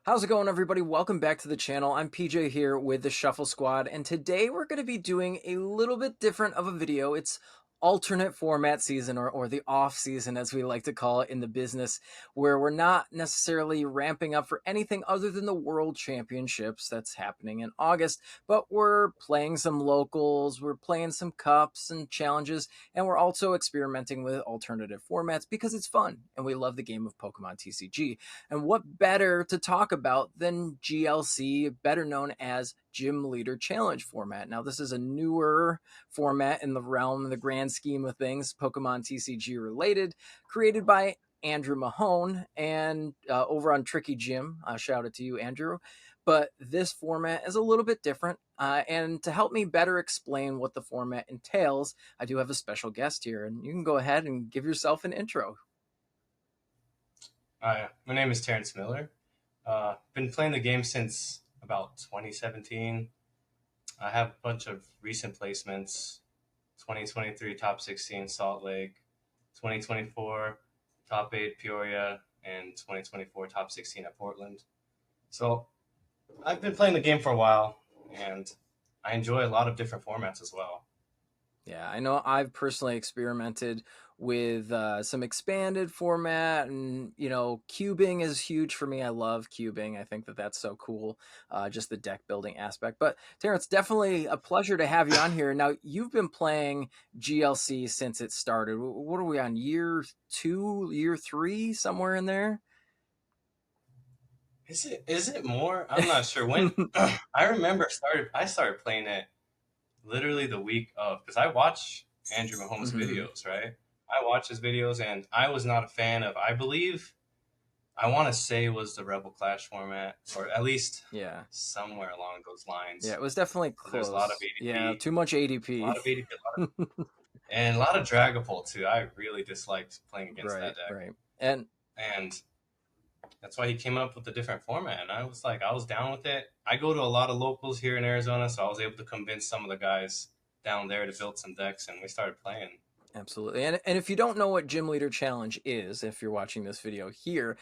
How's it going, everybody? Welcome back to the channel. I'm PJ here with the Shuffle Squad, and today we're going to be doing a little bit different of a video. It's alternate format season, or the off season, as we like to call it in the business, where we're not necessarily ramping up for anything other than the World Championships that's happening in August, but we're playing some locals, we're playing some cups and challenges, and we're also experimenting with alternative formats because it's fun, and we love the game of Pokemon TCG. And what better to talk about than GLC, better known as Gym Leader Challenge format? Now, this is a newer format in the realm, in the grand scheme of things, Pokemon TCG related, created by Andrew Mahone and over on Trickygym. Shout out to you, Andrew. But this format is a little bit different. And to help me better explain what the format entails, I do have a special guest here. And you can go ahead and give yourself an intro. Hi, my name is Terrence Miller. Been playing the game since about 2017. I have a bunch of recent placements: 2023 top 16 Salt Lake, 2024 top 8 Peoria, and 2024 top 16 at Portland. So I've been playing the game for a while, and I enjoy a lot of different formats as well. Yeah, I know I've personally experimented with some expanded format, and cubing is huge for me. I love cubing. I think that that's so cool, just the deck building aspect. But Terrence, definitely a pleasure to have you on here. Now, you've been playing GLC since it started. What are we on, year 2, year 3, somewhere in there? Is it more? I'm not sure when. I remember I started playing it literally the week of, because I watch Andrew Mahomes Hmm. videos, right? I watch his videos, and I was not a fan of. I believe I want to say it was the Rebel Clash format, or at least Yeah. somewhere along those Yeah, lines. it was definitely Because there's a lot of close. Yeah, ADP, too much a ADP. lot of ADP, and a lot of Dragapult too. I really disliked playing against Right, that deck, right. And and that's why he came up with a different format. And I was down with it. I go to a lot of locals here in Arizona, so I was able to convince some of the guys down there to build some decks, and we started playing. absolutely. And if you don't know what Gym Leader Challenge is, if you're watching this video here,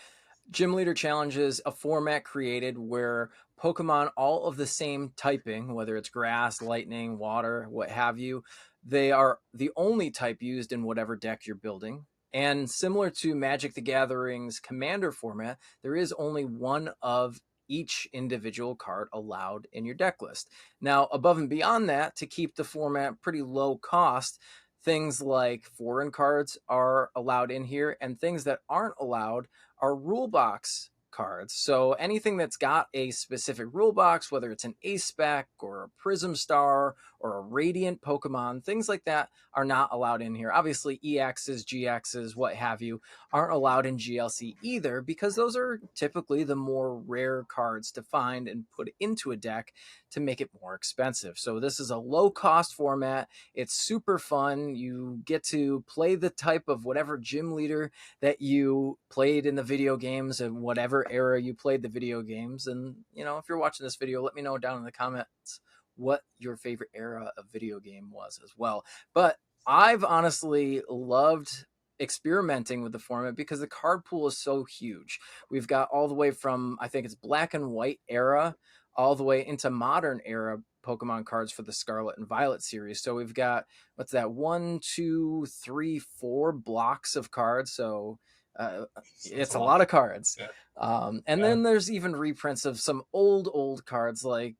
Gym Leader Challenge is a format created where Pokemon, all of the same typing, whether it's grass, lightning, water, what have you, they are the only type used in whatever deck you're building. And similar to Magic the Gathering's Commander format, there is only one of each individual card allowed in your deck list. Now, above and beyond that, to keep the format pretty low cost, things like foreign cards are allowed in here, and things that aren't allowed are rule box cards. So anything that's got a specific rule box, whether it's an ace spec or a prism star or a radiant Pokemon, things like that are not allowed in here. Obviously, EXs, GXs, what have you, aren't allowed in GLC either, because those are typically the more rare cards to find and put into a deck to make it more expensive. So this is a low cost format. It's super fun. You get to play the type of whatever gym leader that you played in the video games and whatever era you played the video games. And, if you're watching this video, let me know down in the comments what your favorite era of video game was as well. But I've honestly loved experimenting with the format because the card pool is so huge. We've got all the way from, I think it's black and white era, all the way into modern era Pokemon cards for the Scarlet and Violet series. So we've got, what's that, one, two, three, 4 blocks of cards. So That's it's a a lot lot. of cards. Yeah, And yeah. then there's even reprints of some old cards like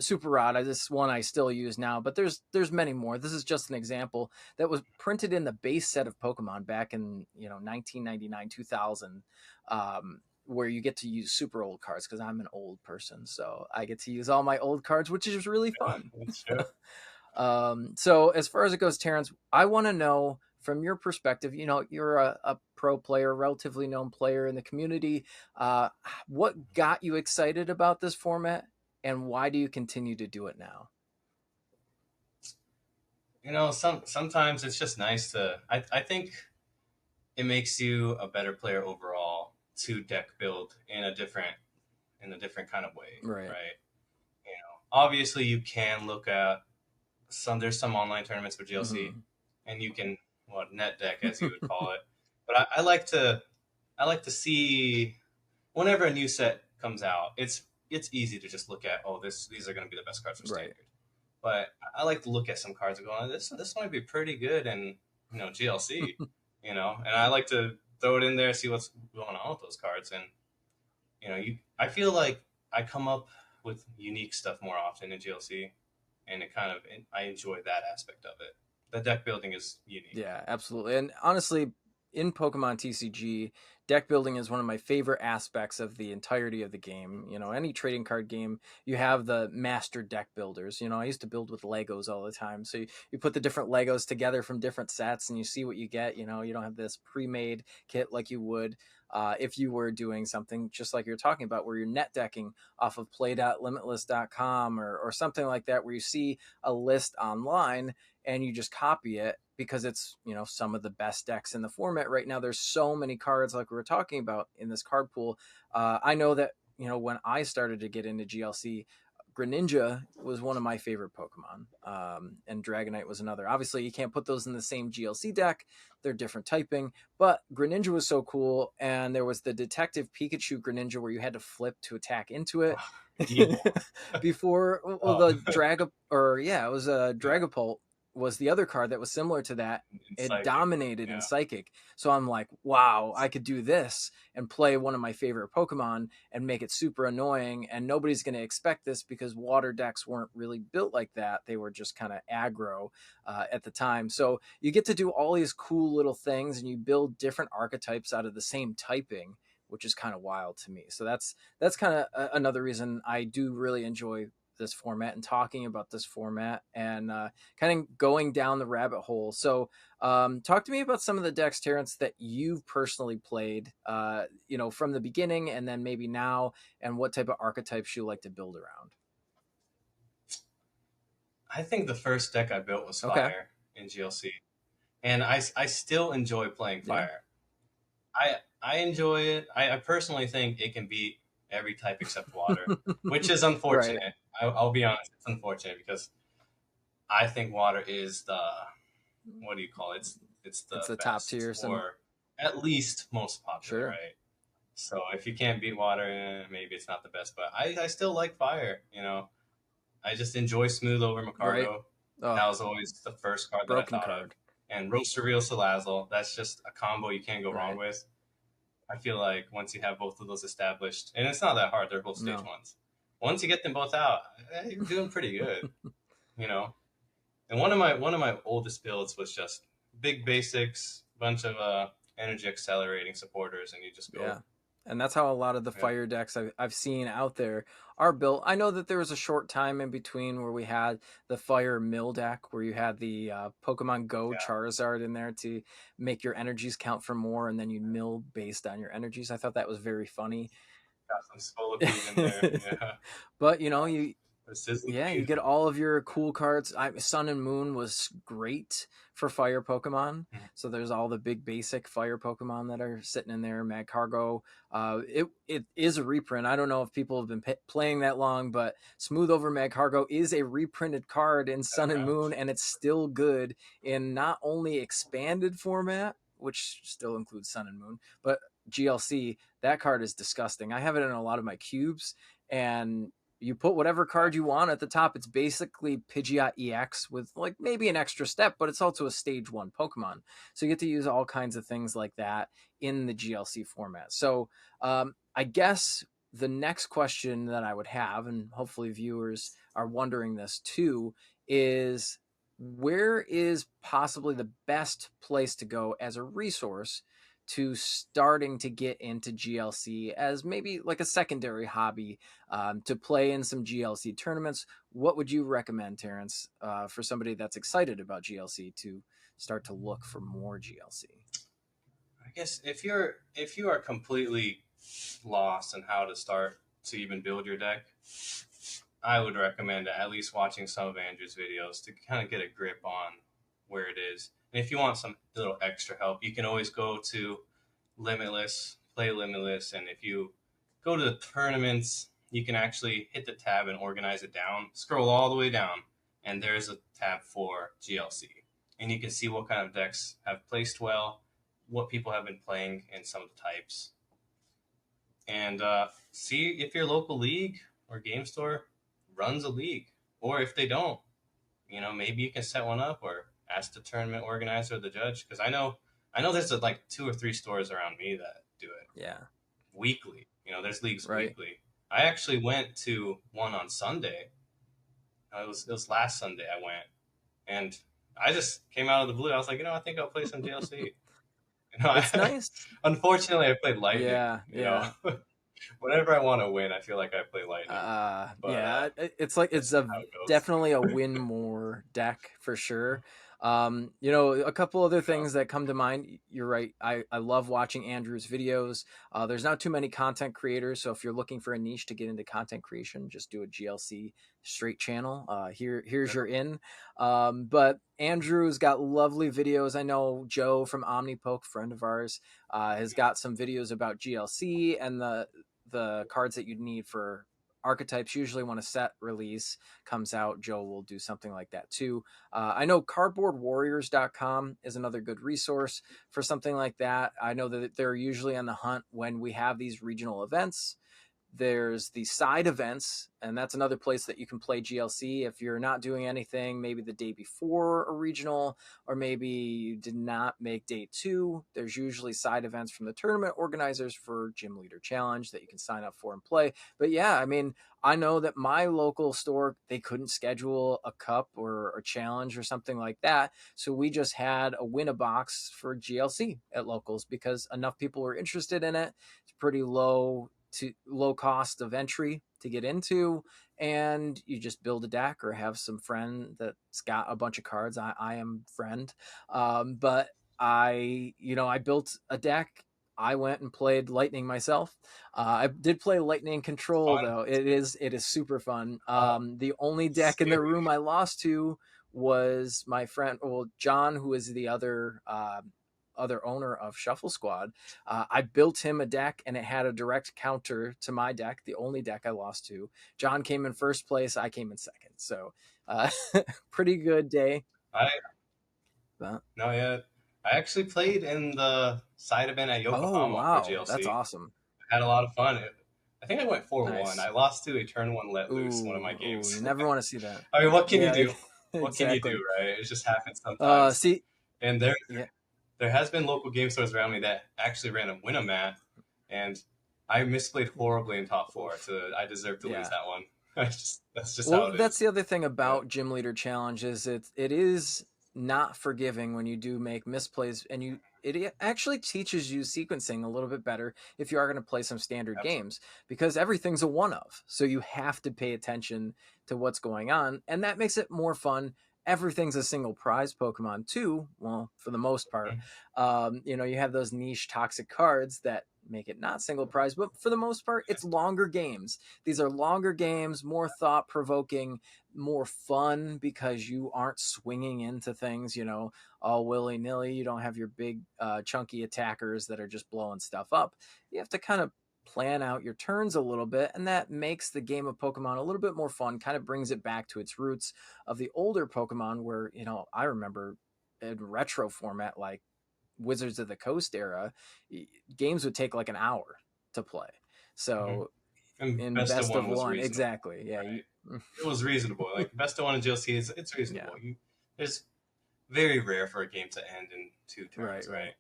Super Rod. This one I still use now, but there's many more. This is just an example that was printed in the base set of Pokemon back in 1999 2000. Where you get to use super old cards because I'm an old person, so I get to use all my old cards, which is really fun. That's true. So as far as it goes, Terrence, I want to know from your perspective. You're a pro player, relatively known player in the community. Uh, what got you excited about this format, and why do you continue to do it now? Sometimes it's just nice to. I think it makes you a better player overall to deck build in a different kind of way, Right. right? Obviously you can look at there's some online tournaments with GLC, Hmm. and you can net deck as you would call it. But I like to see whenever a new set comes out, it's easy to just look at, oh, these are going to be the best cards for Right. standard. But I like to look at some cards and go, oh, this might be pretty good in GLC, and I like to throw it in there, see what's going on with those cards, and I feel like I come up with unique stuff more often in GLC, and I enjoy that aspect of it. The deck building is unique. Yeah, absolutely. And honestly, in Pokemon TCG, deck building is one of my favorite aspects of the entirety of the game. Any trading card game, you have the master deck builders. I used to build with Legos all the time. So you put the different Legos together from different sets and you see what you get. You don't have this pre made kit like you would. If you were doing something just like you're talking about, where you're net decking off of play.limitless.com or something like that, where you see a list online and you just copy it because it's some of the best decks in the format right now. There's so many cards like we were talking about in this card pool. I know that when I started to get into GLC, Greninja was one of my favorite Pokemon, and Dragonite was another. Obviously, you can't put those in the same GLC deck; they're different typing. But Greninja was so cool, and there was the Detective Pikachu Greninja where you had to flip to attack into it. Evil. Before, well, Oh, the it was a yeah. Dragapult was the other card that was similar to that. In It Psychic. dominated in Yeah. Psychic. So I'm like, wow, I could do this and play one of my favorite Pokemon and make it super annoying. And nobody's going to expect this because water decks weren't really built like that. They were just kind of aggro at the time. So you get to do all these cool little things and you build different archetypes out of the same typing, which is kind of wild to me. So that's kind of another reason I do really enjoy this format and talking about this format and kind of going down the rabbit hole. So talk to me about some of the decks, Terrence, that you've personally played, from the beginning and then maybe now, and what type of archetypes you like to build around. I think the first deck I built was Okay. Fire in GLC, and I still enjoy playing Yeah. Fire. I enjoy it. I personally think it can beat every type except water, which is Right. unfortunate. I'll be honest, it's unfortunate because I think water is the, what do you call it? It's It's the the top best, tier. Some or at least most popular, Sure. right? So if you can't beat water, maybe it's not the best. But I still like Fire. I just enjoy Smooth over Right. Macargo. Oh, That was always the first card that I broken thought of. card. And Roaster Real Salazzle, that's just a combo you can't go wrong Right. with. I feel like once you have both of those established, and it's not that hard, they're both stage No. ones. Once you get them both out, you're doing pretty good, you know. And one of my oldest builds was just big basics, bunch of energy accelerating supporters, and you just Yeah. go. And that's how a lot of the Yeah, fire decks I've seen out there are built. I know that there was a short time in between where we had the fire mill deck where you had the Pokemon Go yeah. Charizard in there to make your energies count for more and then you mill based on your energies. I thought that was very funny. Got some Scolipede in there. Yeah, But you the Sizzling yeah, you Bees. get all of your cool cards. Sun and Moon was great for fire Pokemon. Mhm. So there's all the big basic fire Pokemon that are sitting in there. Magcargo. It is a reprint. I don't know if people have been playing that long, but Smooth Over Magcargo is a reprinted card in Sun and Moon, and it's still good in not only expanded format, which still includes Sun and Moon, but GLC. That card is disgusting. I have it in a lot of my cubes, and you put whatever card you want at the top. It's basically Pidgeot EX with like maybe an extra step, but it's also a stage 1 Pokemon. So you get to use all kinds of things like that in the GLC format. So I guess the next question that I would have, and hopefully viewers are wondering this too, is where is possibly the best place to go as a resource to starting to get into GLC as maybe like a secondary hobby, to play in some GLC tournaments? What would you recommend, Terrence, for somebody that's excited about GLC to start to look for more GLC? I guess if you are completely lost on how to start to even build your deck, I would recommend at least watching some of Andrew's videos to kind of get a grip on where it is. And if you want some little extra help, you can always go to Limitless, play Limitless, and if you go to the tournaments, you can actually hit the tab and organize it down. Scroll all the way down, and there's a tab for GLC, and you can see what kind of decks have placed well, what people have been playing, and some of the types. and see if your local league or game store runs a league, or if they don't, maybe you can set one up or ask the tournament organizer or the judge. Because I know there's like 2 or 3 stores around me that do it Yeah. weekly. There's leagues Right. weekly. I actually went to one on Sunday. It was last Sunday I went, and I just came out of the blue. I was like, I think I'll play some DLC. It's nice. Unfortunately, I played Lightning. Yeah. Yeah. Whenever I want to win, I feel like I play Lightning. But Yeah, it's like it's that's just a how it goes. definitely a win more deck for sure. A couple other Yeah. things that come to mind. You're right. I love watching Andrew's videos. There's not too many content creators, so if you're looking for a niche to get into content creation, just do a GLC straight channel. Here's your in. But Andrew's got lovely videos. I know Joe from OmniPoke, friend of ours, has got some videos about GLC and the cards that you'd need for archetypes. Usually when a set release comes out, Joe will do something like that too. I know cardboardwarriors.com is another good resource for something like that. I know that they're usually on the hunt when we have these regional events. There's the side events, and that's another place that you can play GLC if you're not doing anything, maybe the day before a regional, or maybe you did not make day two. There's usually side events from the tournament organizers for Gym Leader Challenge that you can sign up for and play. But yeah, I mean, I know that my local store, they couldn't schedule a cup or a challenge or something like that. So we just had a win a box for GLC at locals because enough people were interested in it. It's pretty low cost of entry to get into, and you just build a deck or have some friend that's got a bunch of cards. I am friend, but I built a deck. I went and played Lightning myself. I did play Lightning Control Fun. though. It is super fun. Oh, The only deck in the scary. room I lost to was my friend, well, John, who is the other owner of Shuffle Squad. I built him a deck and it had a direct counter to my deck, the only deck I lost to. John came in first place, I came in second. So, uh, pretty good day. I But, No, yeah. I actually played in the side event at oh, Yokohama for wow. That's GLC. awesome. I had a lot of fun. I think I went 4-1. Nice. I lost to a turn one let loose one of my Ooh, you games. never want to see that. I mean, what can you Yeah, do? What can you do, exactly. right? It just happens sometimes. See, And there yeah. there has been local game stores around me that actually ran a win-a-mat, and I misplayed horribly in top four, so I deserve to lose Yeah. that one. That's just how Well, it that's is. the other thing Yeah, about Gym Leader Challenge is it is not forgiving when you do make misplays, and it actually teaches you sequencing a little bit better if you are going to play some standard absolutely. games because everything's a one of. So you have to pay attention to what's going on, and that makes it more fun. Everything's a single prize Pokemon too. Well, for the most part, Mhm. you have those niche toxic cards that make it not single prize, but for the most part, it's longer games. These are longer games, more thought provoking, more fun because you aren't swinging into things, all willy nilly. You don't have your big, chunky attackers that are just blowing stuff up. You have to kind of plan out your turns a little bit, and that makes the game of Pokemon a little bit more fun, kind of brings it back to its roots of the older Pokemon, where, I remember in retro format, like Wizards of the Coast era, games would take like an hour to play. Mhm. So And in best of best of one was one, reasonable, exactly. Yeah, right? It was reasonable. Like best of one in GLC is it's yeah, reasonable. There's very rare for a game to end in 2 turns, right. right?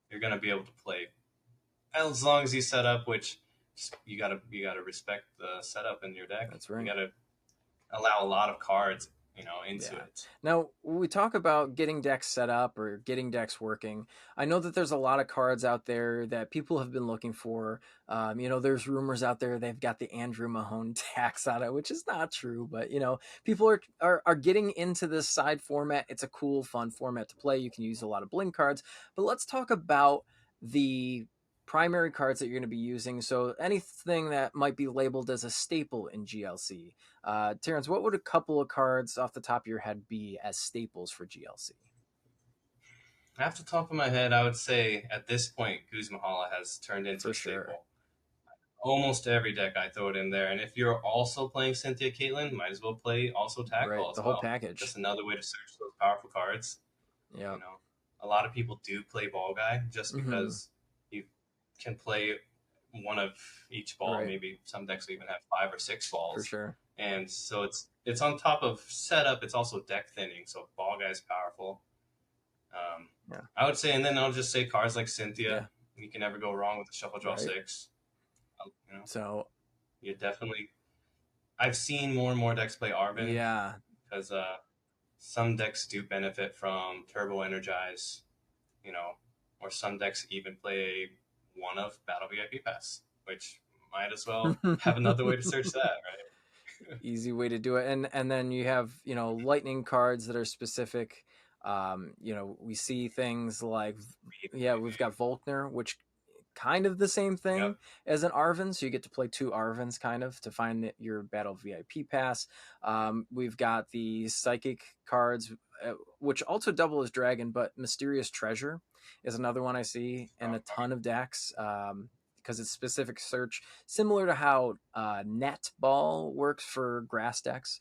You're gonna be able to play as long as you set up, which you gotta respect the setup in your deck. That's You right. gotta allow a lot of cards, into Yeah. it. Now, when we talk about getting decks set up or getting decks working, I know that there's a lot of cards out there that people have been looking for. There's rumors out there they've got the Andrew Mahone tax on it, which is not true, but people are getting into this side format. It's a cool, fun format to play. You can use a lot of blink cards, but let's talk about the primary cards that you're going to be using. So anything that might be labeled as a staple in GLC. Terrence, what would a couple of cards off the top of your head be as staples for GLC? Off the top of my head, I would say at this point, Guzmahala has turned into For a sure. staple. Almost every deck I throw it in there, and if you're also playing Cynthia Caitlin, might as well play also Right. Tackle The as whole well. Just package. another way to search those powerful cards. You Yep. know, a lot of people do play Ball Guy just Mm-hmm. because you can play one of each ball. Right. Maybe some decks even have 5 or 6 For balls. sure. And so it's on top of setup. It's also deck thinning. So ball guy's powerful. Yeah. I would say, and then I'll just say cards like Cynthia. Yeah. You can never go wrong with the shuffle draw Right. 6. You know, So you definitely. I've seen more and more decks play Arvin yeah. because some decks do benefit from Turbo Energize, you know, or some decks even play one of Battle VIP Pass, which might as well have another way to search that, right? Easy way to do it. And then you have, you know, lightning cards that are specific. You know, we see things like, yeah, we've got Volkner, which kind of the same thing Yep. as an Arvin. So you get to play 2 Arvins kind of to find your Battle VIP pass. We've got the Psychic cards, which also double as Dragon, but Mysterious Treasure is another one I see in Strong a card. ton of decks. Because it's specific search, similar to how net ball works for grass decks.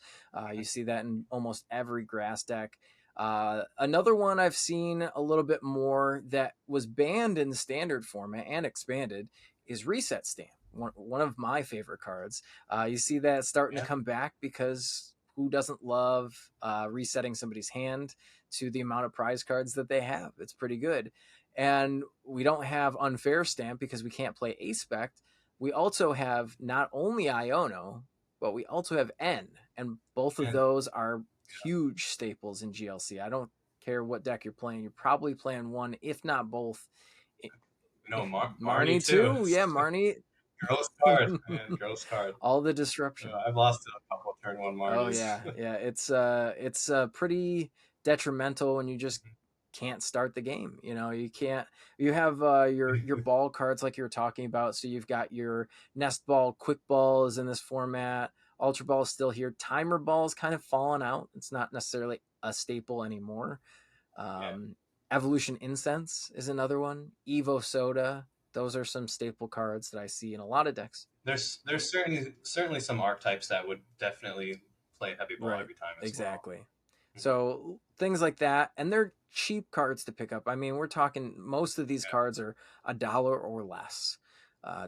You see that in almost every grass deck. Another one I've seen a little bit more that was banned in the standard format and expanded is Reset Stamp. One of my favorite cards. You see that starting to Yeah. come back because who doesn't love resetting somebody's hand to the amount of prize cards that they have? It's pretty good. And we don't have Unfair Stamp because we can't play Aspect. We also have not only Iono, but we also have N. And both of And those are huge staples in GLC. I don't care what deck you're playing. You're probably playing one, if not both. no, Marnie Marnie too. too. Yeah, Marnie. Gross card, man. Gross card. All the disruption. I've lost to a couple of turn 1 Oh Marnies. yeah, yeah. It's pretty detrimental when you just can't start the game. You know, you can't. You have your ball cards like you were talking about. So you've got your nest ball, quick ball is in this format. Ultra ball is still here. Timer ball is kind of fallen out. It's not necessarily a staple anymore. Yeah. Um, Evolution Incense is another one. Evo Soda. Those are some staple cards that I see in a lot of decks. There's certainly some archetypes that would definitely play heavy ball Right. every time as well. Exactly. So things like that, and they're cheap cards to pick up. I mean, we're talking most of these Yeah. cards are $1 or less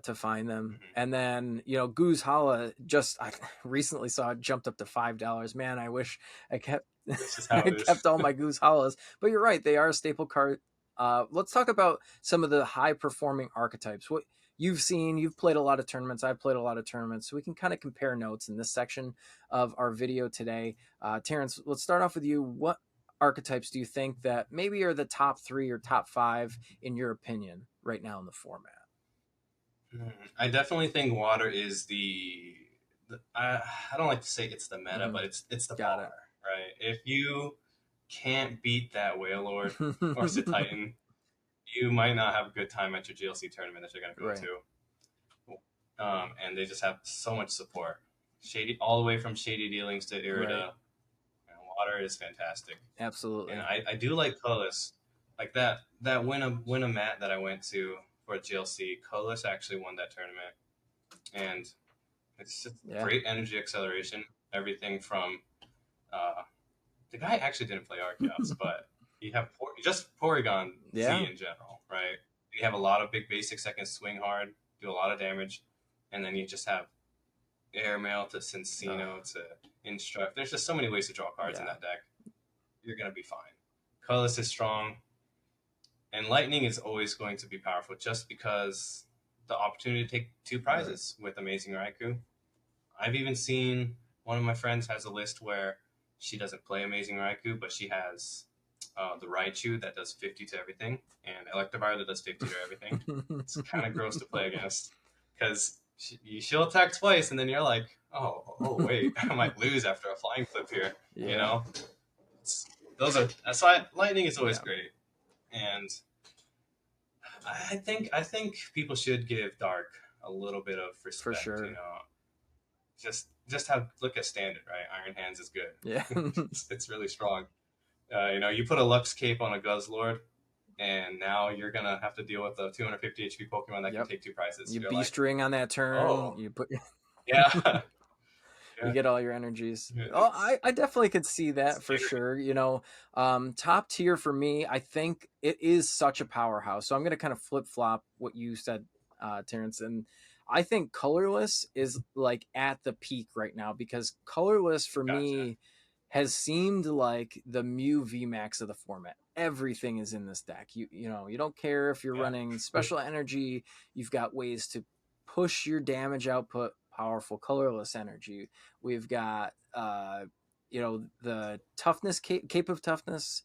to find them. Mhm. And then Goose Hala just I recently saw it jumped up to $5. Man, I wish I kept This is how I it is. kept all my Goose Halas. But you're right, they are a staple card. Let's talk about some of the high performing archetypes. What you've played a lot of tournaments. I've played a lot of tournaments, so we can kind of compare notes in this section of our video today. Terrence, let's start off with you. What archetypes do you think that maybe are the top 3 or top 5 in your opinion right now in the format? I definitely think water is I don't like to say it's the meta, but it's the Got baller, right? If you can't beat that Whale Lord or it. Titan, you might not have a good time at your GLC tournament that you're going to go Right. to. And they just have so much support. Shady, all the way from Shady Dealings to Irida. Right. And water is fantastic. Absolutely. And I do like colorless. Like that win a mat that I went to for GLC, colorless actually won that tournament. And it's just great energy acceleration. Everything from the guy actually didn't play Arceus, but you have just Porygon Z in general, right? You have a lot of big basics that can swing hard, do a lot of damage, and then you just have Airmail to Cincino to Instruct. There's just so many ways to draw cards in that deck. You're going to be fine. Colorless is strong, and Lightning is always going to be powerful just because the opportunity to take 2 prizes with Amazing Raikou. I've even seen one of my friends has a list where she doesn't play Amazing Raikou, but she has the Raichu that does 50 to everything, and Electivire that does 50 to everything. It's kind of gross to play against because she'll attack twice, and then you're like, oh wait, I might lose after a flying flip here. You know, that's why Lightning is always great, and I think people should give Dark a little bit of respect. For sure. You know, just look at standard, right? Iron Hands is good. Yeah. it's really strong. You put a Lux Cape on a Guzzlord, and now you're gonna have to deal with a 250 HP Pokemon that can take 2 prizes. You beast ring on that turn. Oh. You put. Yeah. You get all your energies. Oh, I definitely could see that for sure. Top tier for me, I think it is such a powerhouse. So I'm going to kind of flip flop what you said Terrence. And I think colorless is like at the peak right now, because colorless for Gotcha. me has seemed like the Mew VMAX of the format. Everything is in this deck. You don't care if you're Yeah. running special energy. You've got ways to push your damage output. Powerful colorless energy. We've got the toughness cape of toughness,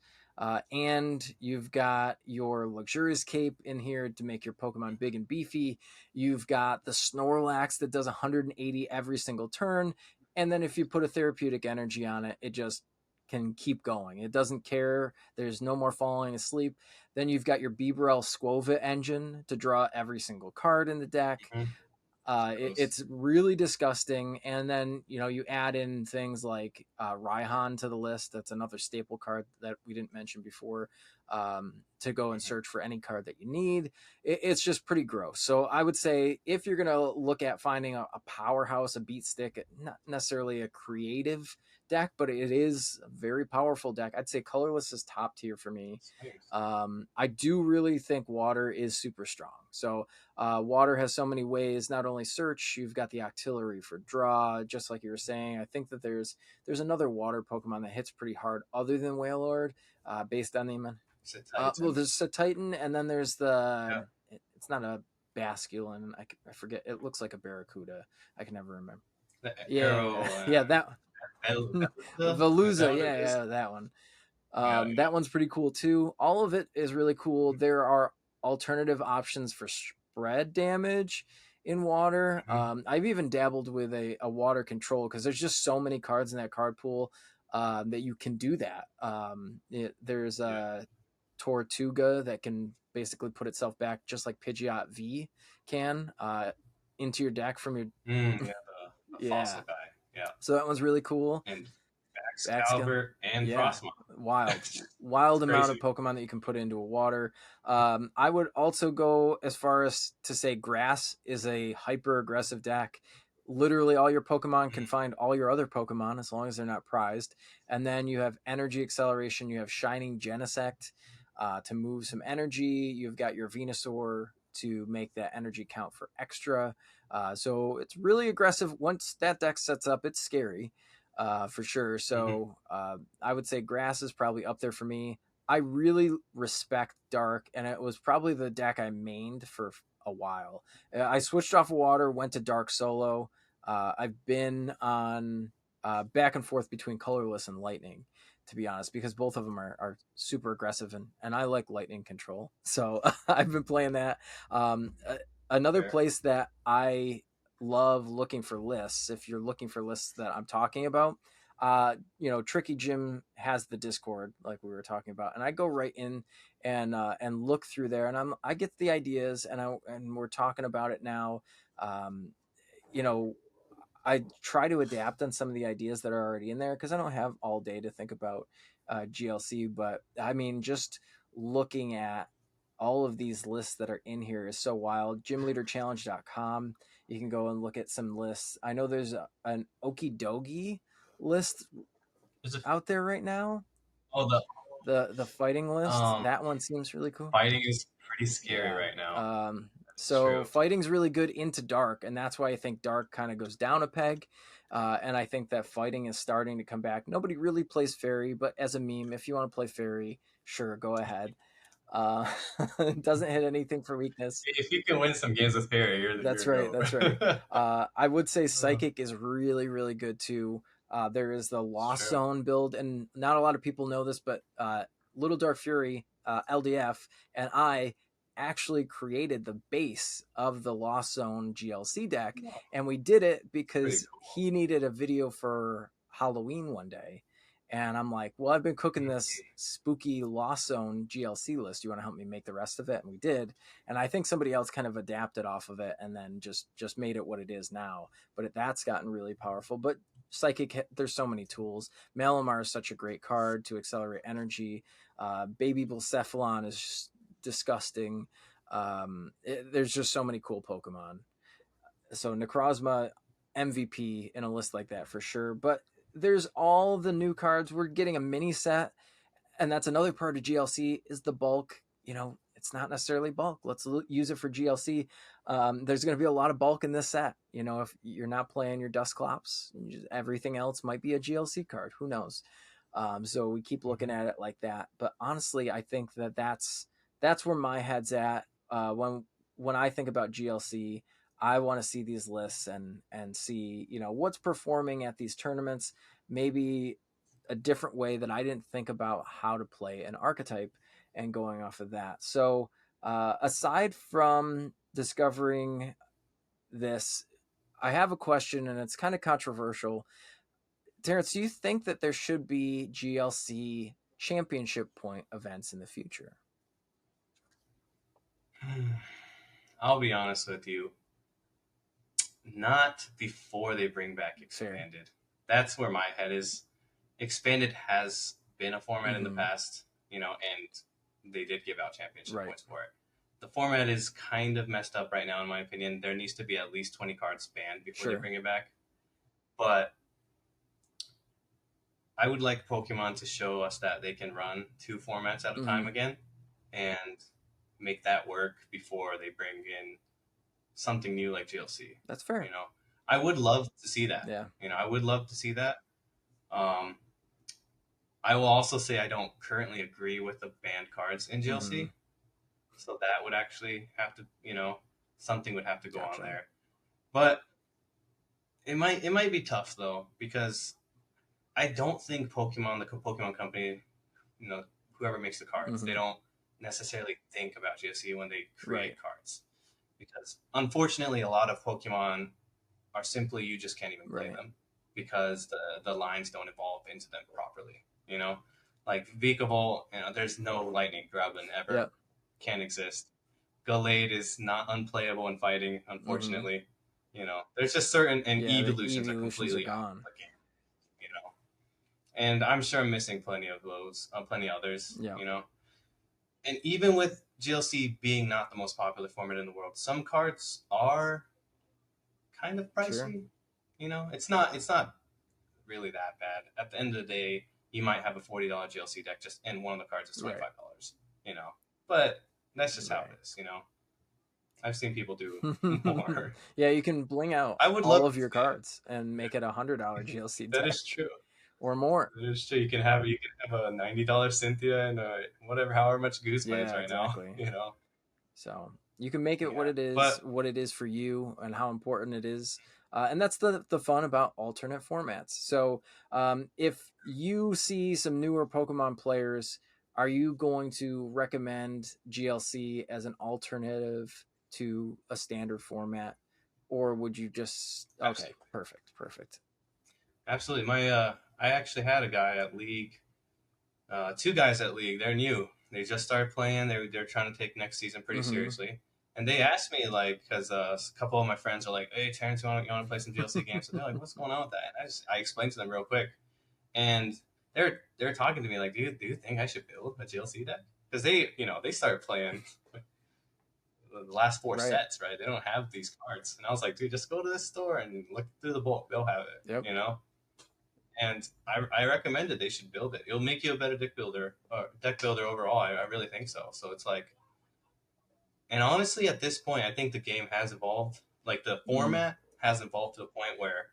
and you've got your luxurious cape in here to make your Pokemon big and beefy. You've got the Snorlax that does 180 every single turn, and then if you put a therapeutic energy on it, it just can keep going. It doesn't care. There's no more falling asleep. Then you've got your Bibarel Squova engine to draw every single card in the deck. Mhm. Gross. It's really disgusting. And then, you add in things like Raihan to the list. That's another staple card that we didn't mention before, to go and Mhm. search for any card that you need. It's just pretty gross. So I would say if you're going to look at finding a powerhouse, a beat stick, not necessarily a creative deck, but it is a very powerful deck, I'd say colorless is top tier for me. Swings. I do really think water is super strong. So water has so many ways. Not only search, you've got the octillery for draw, just like you were saying. I think that there's another water Pokemon that hits pretty hard other than Wailord, based on the It's a well, Titan. there's a Titan, and then there's Yeah. it's not a Basculin. I forget. It looks like a Barracuda. I can never remember. The Yeah, arrow. yeah, that Is that Veluza. what it Yeah, is? yeah, that one. Yeah, That yeah. one's pretty cool too. All of it is really cool. There are alternative options for spread damage in water. Mm-hmm. I've even dabbled with a water control, because there's just so many cards in that card pool, that you can do that. There's Yeah. a Tortuga that can basically put itself back just like Pidgeot V can, into your deck from your Yeah. The yeah. fossil guy. Yeah. So that one's really cool. And Excalibur. Excalibur and Yeah, Frostmoth. wild It's amount of crazy. Pokemon that you can put into a water. I would also go as far as to say grass is a hyper aggressive deck. Literally, all your Pokemon can find all your other Pokemon as long as they're not prized. And then you have energy acceleration. You have Shining Genesect, to move some energy. You've got your Venusaur to make that energy count for extra. So it's really aggressive. Once that deck sets up, it's scary, for sure. Mm-hmm. So I would say grass is probably up there for me. I really respect dark, and it was probably the deck I mained for a while. I switched off of water, went to dark solo. I've been on back and forth between colorless and lightning, to be honest, because both of them are super aggressive, and I like lightning control. So I've been playing that. Another Fair. place that I love looking for lists, if you're looking for lists that I'm talking about, Trickygym has the Discord like we were talking about, and I go right in and look through there, and I get the ideas, and we're talking about it now. um you know I try to adapt on some of the ideas that are already in there, because I don't have all day to think about GLC. But I mean, just looking at all of these lists that are in here is so wild. Gymleaderchallenge.com. You can go and look at some lists. I know there's an Okidogi list There's a out there right now. oh the The fighting list. um That one seems really cool. fighting is pretty scary Yeah. right now. That's So true. fighting's really good into dark, and that's why I think dark kind of goes down a peg. And I think that fighting is starting to come back. Nobody really plays fairy, but as a meme, if you want to play fairy, sure, go ahead. Uh, it doesn't hit anything for weakness. If you can win some games with Perry, you're That's a right. goat. That's right. I would say Uh, psychic is really, really good too. There is the it's Lost true. Zone build, and not a lot of people know this, but Little Dark Fury, LDF, and I actually created the base of the Lost Zone GLC deck, No, and we did it pretty because cool. he needed a video for Halloween one day. And I'm like, well, I've been cooking this spooky Lost Zone GLC list. You want to help me make the rest of it? And we did. And I think somebody else kind of adapted off of it and then just made it what it is now. But that's gotten really powerful. But psychic, there's so many tools. Malamar is such a great card to accelerate energy. Baby Blacephalon is just disgusting. There's just so many cool Pokemon. So Necrozma, MVP in a list like that for sure. But there's all the new cards. We're getting a mini set, and that's another part of GLC is the bulk. it's not necessarily bulk. Let's use it for GLC. There's going to be a lot of bulk in this set. You know, if you're not playing your Dusclops, everything else might be a GLC card. Who knows? So we keep looking at it like that. But honestly, I think that's where my head's at. When I think about GLC, I want to see these lists and see, you know, what's performing at these tournaments. Maybe a different way that I didn't think about how to play an archetype, and going off of that. So aside from discovering this, I have a question, and it's kind of controversial. Terrence, do you think that there should be GLC championship point events in the future? I'll be honest with you. Not before they bring back Expanded. That's where my head is. Expanded has been a format in the past, you know, and they did give out championship points for it. The format is kind of messed up right now, in my opinion. There needs to be at least 20 cards banned before they bring it back. But I would like Pokemon to show us that they can run 2 formats at a time again, and make that work before they bring in something new like GLC. That's fair. You know, I would love to see that. Yeah. You know, I would love to see that. I will also say I don't currently agree with the banned cards in GLC. So that would actually have to, you know, something would have to go on there. But it might be tough though, because I don't think the Pokemon company, you know, whoever makes the cards, they don't necessarily think about GLC when they create cards. Because unfortunately, a lot of Pokemon are simply, you just can't even play them because the lines don't evolve into them properly. You know, like Vikavolt, you know, there's no Lightning Grubbin ever. Can't exist. Gallade is not unplayable in fighting, unfortunately. You know, there's just certain, and evolutions are completely gone. You know, and I'm sure I'm missing plenty of those, plenty others. You know, and even with GLC being not the most popular format in the world, some cards are kind of pricey. You know, it's not really that bad. At the end of the day, you might have a $40 GLC deck and one of the cards is $25. You know, but that's just how it is. You know, I've seen people do more. Yeah, you can bling out all of your cards and make it $100 GLC deck. That is true. Or more. That is true. You can have a $90 Cynthia and however much Goose plays right now. You know, so you can make it what it is for you, and how important it is. And that's the fun about alternate formats. So if you see some newer Pokemon players, are you going to recommend GLC as an alternative to a standard format? Or would you just... Okay, perfect. Absolutely. I actually had a guy at League, 2 guys at League. They're new. They just started playing. They're trying to take next season pretty seriously. And they asked me, like, because a couple of my friends are like, "Hey, Terrence, you want to play some GLC games?" So they're like, "What's going on with that?" And I explained to them real quick, and they're talking to me like, "Do you think I should build a GLC deck?" Because they started playing the last 4 sets, right? They don't have these cards, and I was like, "Dude, just go to this store and look through the bulk. They'll have it." You know. And I recommended they should build it. It'll make you a better deck builder overall. I really think so. So it's like. And honestly, at this point, I think the game has evolved. Like, the format has evolved to the point where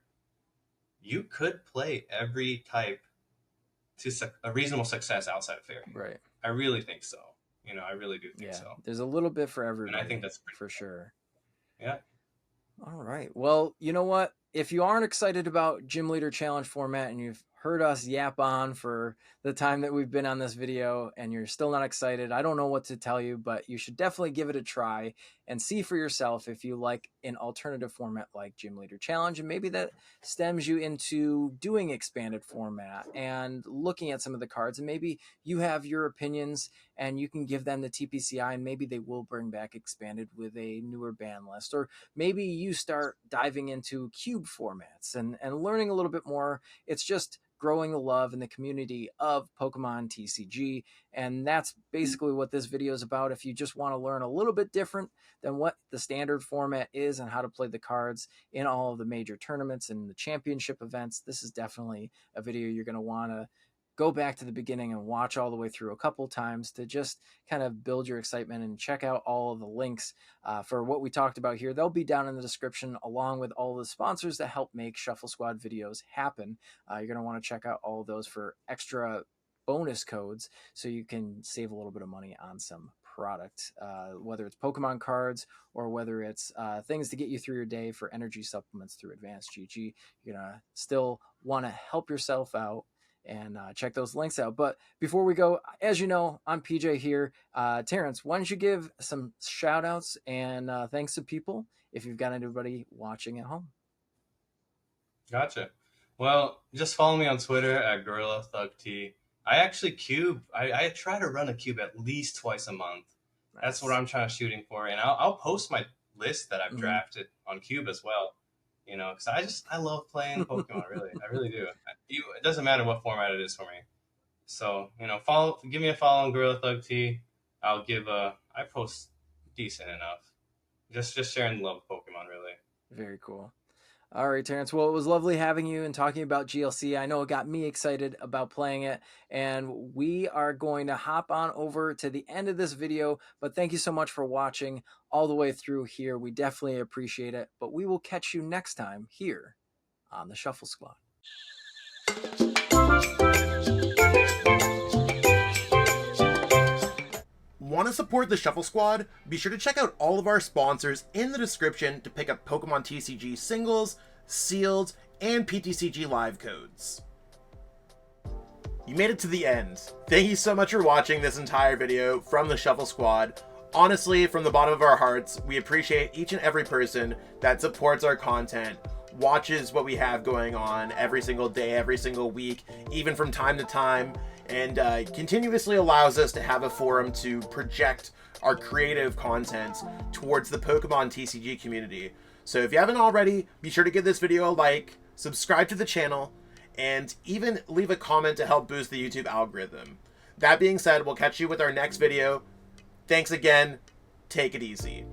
you could play every type to a reasonable success outside of Fairy. Right. I really think so. You know, I really do think so. There's a little bit for everybody. And I think that's for sure. Yeah. All right. Well, you know what? If you aren't excited about Gym Leader Challenge format, and you've heard us yap on for the time that we've been on this video, and you're still not excited, I don't know what to tell you, but you should definitely give it a try and see for yourself if you like an alternative format like Gym Leader Challenge, and maybe that stems you into doing expanded format and looking at some of the cards, and maybe you have your opinions and you can give them the TPCI, and maybe they will bring back expanded with a newer ban list, or maybe you start diving into cube formats and learning a little bit more. It's just growing the love in the community of Pokemon TCG. And that's basically what this video is about. If you just want to learn a little bit different than what the standard format is and how to play the cards in all of the major tournaments and the championship events, this is definitely a video you're going to want to go back to the beginning and watch all the way through a couple times to just kind of build your excitement, and check out all of the links for what we talked about here. They'll be down in the description, along with all the sponsors that help make Shuffle Squad videos happen. You're going to want to check out all of those for extra bonus codes, so you can save a little bit of money on some product, whether it's Pokemon cards or whether it's things to get you through your day for energy supplements through Advanced GG. You're going to still want to help yourself out and check those links out. But before we go, as you know, I'm PJ here. Terrence, why don't you give some shout outs and thanks to people if you've got anybody watching at home? Gotcha. Well, just follow me on Twitter at Gorilla Thug T. I actually cube. I try to run a cube at least twice a month. Nice. That's what I'm trying to shooting for, and I'll post my list that I've drafted on Cube as well. You know, because I love playing Pokemon. Really, I really do. It doesn't matter what format it is for me. So you know, give me a follow on Gorilla Thug T. I'll give I post decent enough. Just sharing the love of Pokemon, really. Very cool. All right, Terrence. Well, it was lovely having you and talking about GLC. I know it got me excited about playing it, and we are going to hop on over to the end of this video, but thank you so much for watching all the way through here. We definitely appreciate it, but we will catch you next time here on the Shuffle Squad. Want to support the Shuffle Squad? Be sure to check out all of our sponsors in the description to pick up Pokemon TCG singles, sealed, and PTCG live codes. You made it to the end. Thank you so much for watching this entire video from the Shuffle Squad. Honestly, from the bottom of our hearts, we appreciate each and every person that supports our content, watches what we have going on every single day, every single week, even from time to time, and continuously allows us to have a forum to project our creative content towards the Pokemon TCG community. So if you haven't already, be sure to give this video a like, subscribe to the channel, and even leave a comment to help boost the YouTube algorithm. That being said, we'll catch you with our next video. Thanks again. Take it easy.